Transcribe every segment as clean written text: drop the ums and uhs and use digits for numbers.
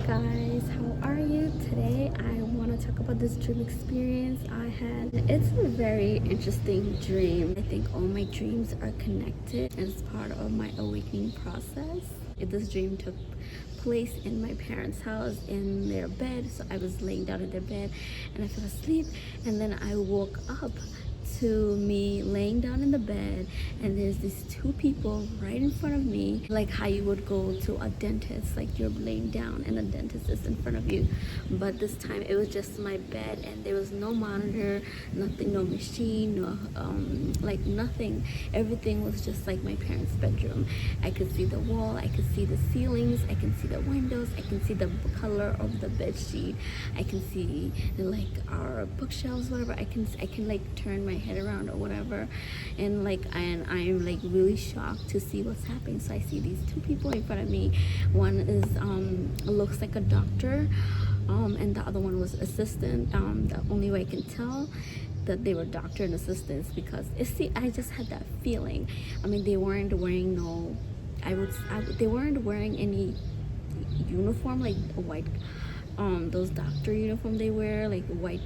guys, how are you? Today I want to talk about this dream experience I had. It's a very interesting dream. I think all my dreams are connected as part of my awakening process. This dream took place in my parents' house in their bed. So I was laying down in their bed and I fell asleep, and then I woke up to me laying down in the bed, and there's these two people right in front of me, like how you would go to a dentist, like you're laying down and a dentist is in front of you. But this time it was just my bed, and there was no monitor, nothing, no machine, no like nothing. Everything was just like my parents' bedroom. I could see the wall, I could see the ceilings, I can see the windows, I can see the color of the bed sheet, I can see like our bookshelves, whatever. I can like turn my head around or whatever, and I'm like really shocked to see what's happening. So I see these two people in front of me. One is looks like a doctor, and the other one was assistant. The only way I can tell that they were doctor and assistants, because I just had that feeling. I mean, they weren't wearing they weren't wearing any uniform, like a white those doctor uniform they wear, like a white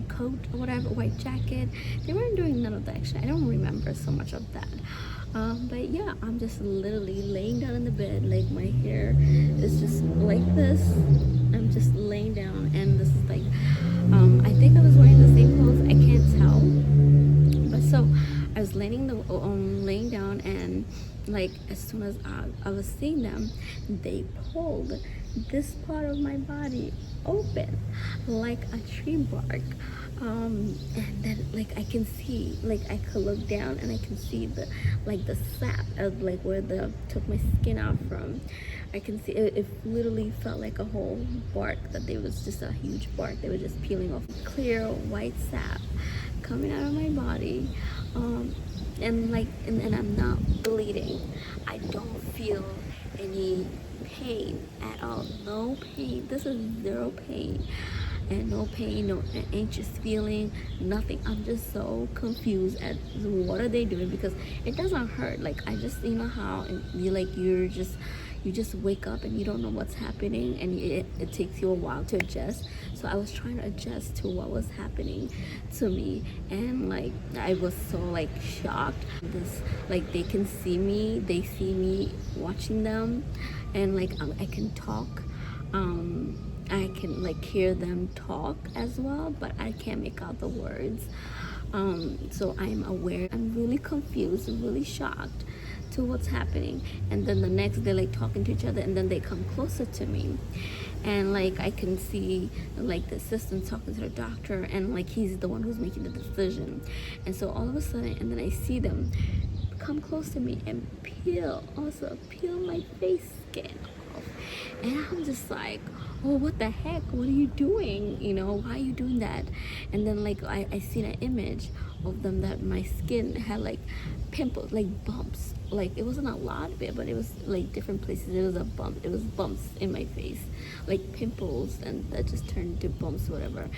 coat or whatever, white jacket. They weren't doing none of that. Actually, I don't remember so much of that. But yeah, I'm just literally laying down in the bed, like my hair is just like this. I'm just laying down, and this is like I think I was wearing the same clothes, I can't tell. But so I was laying down, and like as soon as I was seeing them, they pulled this part of my body open like a tree bark, and then like I can see, like I could look down and I can see the sap of like where the took my skin out from. I can see it literally felt like a whole bark, that there was just a huge bark they were just peeling off, clear white sap coming out of my body. And I'm not bleeding. I don't feel any pain at all. No pain. This is zero pain. And no pain, no anxious feeling, nothing. I'm just so confused at what are they doing, because it doesn't hurt. Like I just, you know how you just wake up and you don't know what's happening, and it takes you a while to adjust. So I was trying to adjust to what was happening to me, and like I was so like shocked. Like they can see me, they see me watching them, and like I can talk. I can like hear them talk as well, but I can't make out the words. So I'm aware. I'm really confused and really shocked to what's happening. And then the next they're like talking to each other, and then they come closer to me, and like I can see like the assistant talking to the doctor, and like he's the one who's making the decision. And so all of a sudden, and then I see them come close to me and peel my face skin off, and I'm just like, oh, what the heck, what are you doing, you know, why are you doing that? And then like I seen an image of them, that my skin had like pimples, like bumps, like it wasn't a lot of it, but it was like different places. It was bumps in my face, like pimples, and that just turned into bumps, whatever.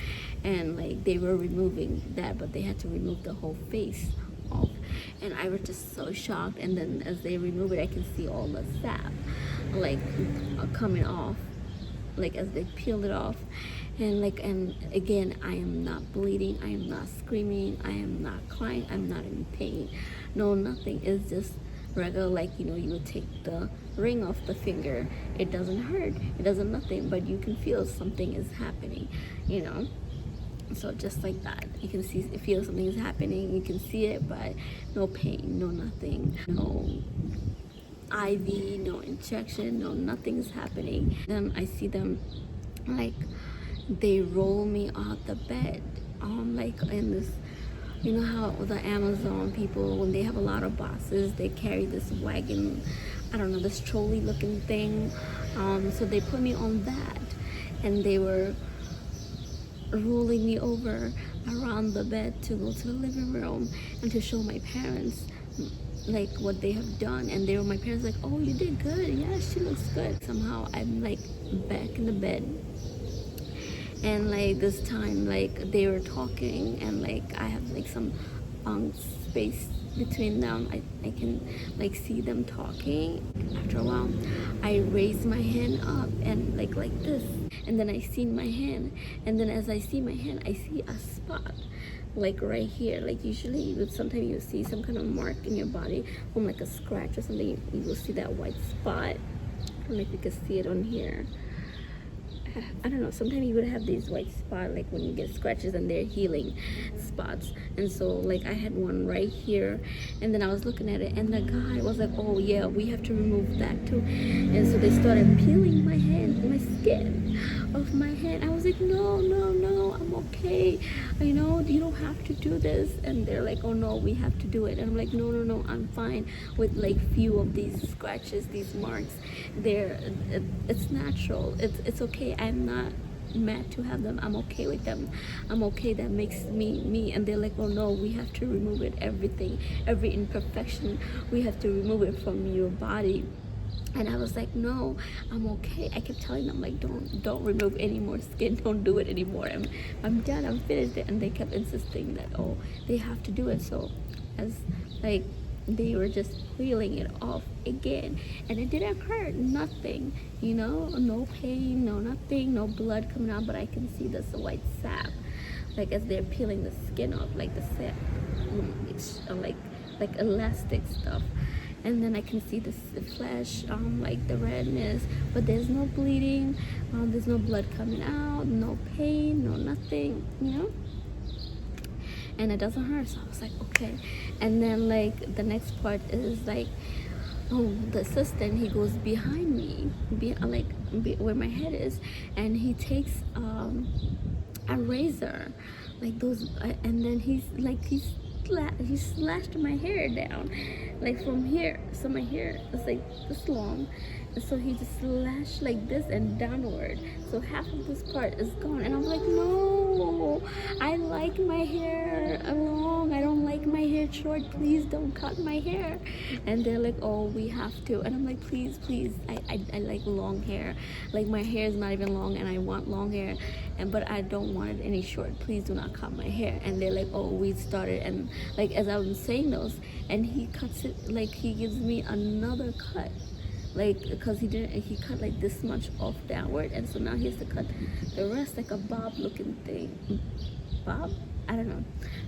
And like they were removing that, but they had to remove the whole face off, and I was just so shocked. And then as they remove it, I can see all the sap like coming off, like as they peeled it off. And again, I am not bleeding, I am not screaming, I am not crying, I'm not in pain, no, nothing. It's just regular, like, you know, you would take the ring off the finger. It doesn't hurt, it doesn't nothing, but you can feel something is happening, you know. So just like that, you can feel something is happening, you can see it, but no pain, no nothing, no IV, no injection, no, nothing's happening. Then I see them, like they roll me out the bed, like in this, you know how the Amazon people, when they have a lot of boxes, they carry this wagon, I don't know, this trolley looking thing. So they put me on that, and they were rolling me over around the bed to go to the living room and to show my parents like what they have done. And my parents like, oh, you did good, yeah, she looks good. Somehow I'm like back in the bed, and like this time like they were talking, and like I have like some space between them. I can like see them talking. After a while, I raise my hand up and like this, and then I see my hand, and then as I see my hand, I see a spot like right here. Like usually you would sometimes you see some kind of mark in your body from like a scratch or something. You will see that white spot. I don't know if you can see it on here. I don't know, sometimes you would have these white spots like when you get scratches, and they're healing spots. And so like I had one right here, and then I was looking at it, and the guy was like, oh yeah, we have to remove that too. And so they started peeling my hand, my skin off my hand. I was like, no, I'm okay, you know, you don't have to do this. And they're like, oh no, we have to do it. And I'm like, no, I'm fine with like few of these scratches, these marks. It's natural, it's okay. I'm not mad to have them. I'm okay with them. I'm okay. That makes me me. And they're like, oh no, we have to remove it. Everything, every imperfection, we have to remove it from your body. And I was like, no, I'm okay. I kept telling them like, don't remove any more skin. Don't do it anymore. I'm done. I'm finished. And they kept insisting that, oh, they have to do it. So as like they were just peeling it off again, and it didn't hurt, nothing, you know, no pain, no nothing, no blood coming out, but I can see this white sap like as they're peeling the skin off, like the sap, it's like elastic stuff. And then I can see the flesh, like the redness, but there's no bleeding, there's no blood coming out, no pain, no nothing, you know, and it doesn't hurt. So I was like, okay. And then like the next part is like, oh, the assistant, he goes behind me, where my head is, and he takes a razor, like those, and then he slashed my hair down, like from here. So my hair is like this long, and so he just slashed like this and downward. So half of this part is gone, and I'm like, no, I like my hair long. I don't like my hair short. Please don't cut my hair. And they're like, oh, we have to. And I'm like, please, I like long hair. Like my hair is not even long, and I want long hair, but I don't want it any short. Please do not cut my hair. And they're like, oh, we started. And like as I was saying those, and he cuts it, like he gives me another cut, like because he cut like this much off downward, and so now he has to cut the rest like a bob looking thing. Bob, I don't know,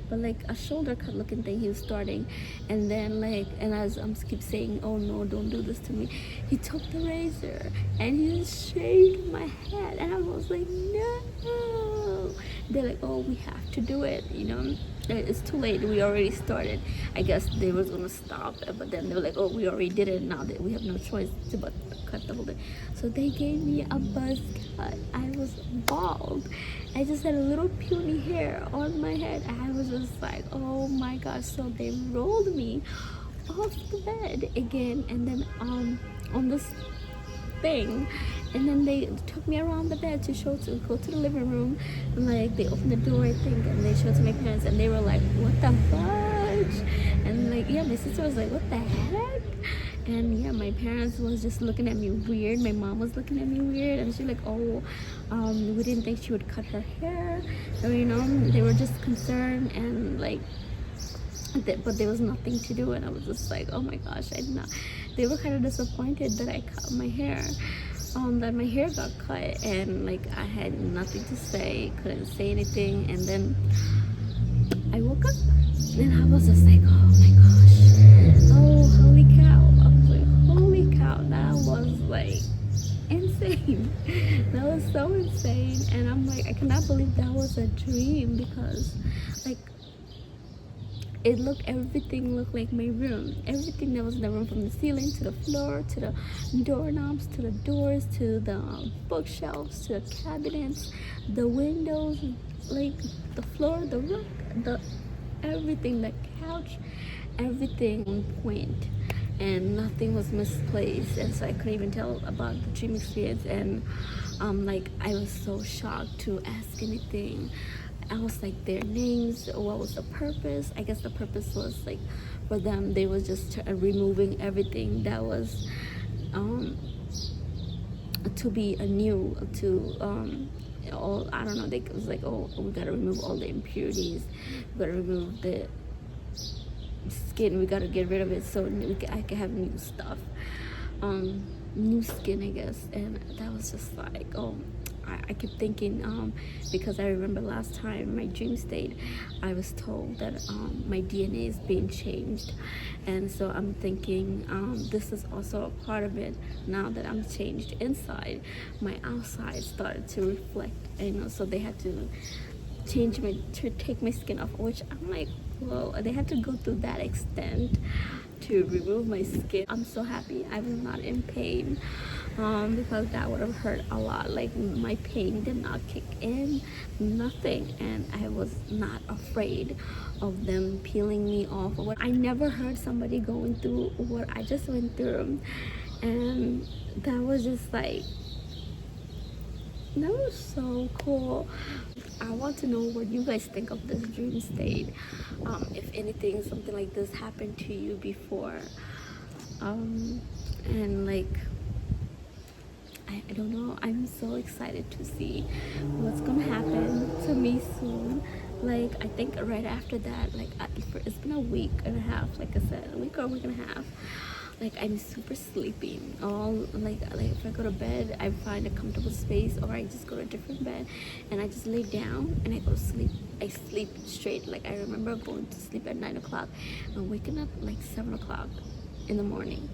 but like a shoulder cut looking thing he was starting. And then like, and as I'm keep saying, oh no, don't do this to me, he took the razor and he just shaved my head, and I was like, no. They're like, oh, we have to do it, you know, it's too late, we already started. I guess they was gonna stop, but then they were like, oh, we already did it, now that we have no choice to but cut the whole thing. So they gave me a buzz cut. I was bald. I just had a little puny hair on my head. I was just like, oh my gosh. So they rolled me off the bed again, and then on this thing, and then they took me around the bed to go to the living room. Like they opened the door, I think, and they showed to my parents, and they were like, what the fudge? And like, yeah, my sister was like, what the heck? And yeah, my parents was just looking at me weird. My mom was looking at me weird, and she's like, oh, we didn't think she would cut her hair, or, you know, they were just concerned, and like, but there was nothing to do. And I was just like, oh my gosh, they were kind of disappointed that I cut my hair, that my hair got cut, and like I had nothing to say, couldn't say anything. And then I woke up, and I was just like, oh my gosh, oh holy cow. I was like, holy cow, that was like insane. That was so insane. And I'm like, I cannot believe that was a dream, because like everything looked like my room. Everything that was in the room, from the ceiling to the floor, to the doorknobs, to the doors, to the bookshelves, to the cabinets, the windows, like the floor, the rug, everything, the couch, everything on point, and nothing was misplaced. And so I couldn't even tell about the dream experience. And like I was so shocked to ask anything. I was like, their names, what was the purpose? I guess the purpose was like for them, they was just removing everything that was to be anew, to all, I don't know, it was like, oh, we gotta remove all the impurities, we gotta remove skin, we gotta get rid of it so I can have new stuff, new skin, I guess. And that was just like, oh, I keep thinking, because I remember last time my dream state, I was told that my DNA is being changed, and so I'm thinking this is also a part of it. Now that I'm changed inside, my outside started to reflect, so they had to take my skin off, which I'm like, whoa, they had to go through that extent to remove my skin. I'm so happy I was not in pain, because that would have hurt a lot. Like, my pain did not kick in, nothing, and I was not afraid of them peeling me off. I never heard somebody going through what I just went through, and that was just like, that was so cool. I want to know what you guys think of this dream state. If anything, something like this happened to you before. And like, I don't know. I'm so excited to see what's gonna happen to me soon. Like, I think right after that, like, it's been a week and a half, like I said, a week or a week and a half. Like, I'm super sleepy. All like if I go to bed, I find a comfortable space, or I just go to a different bed and I just lay down and I go to sleep. I sleep straight. Like, I remember going to sleep at 9 o'clock and waking up like 7 o'clock in the morning.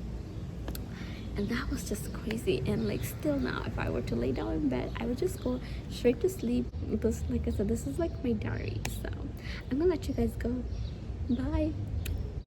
And that was just crazy. And like, still now, if I were to lay down in bed, I would just go straight to sleep, because like I said, this is like my diary. So I'm gonna let you guys go. Bye.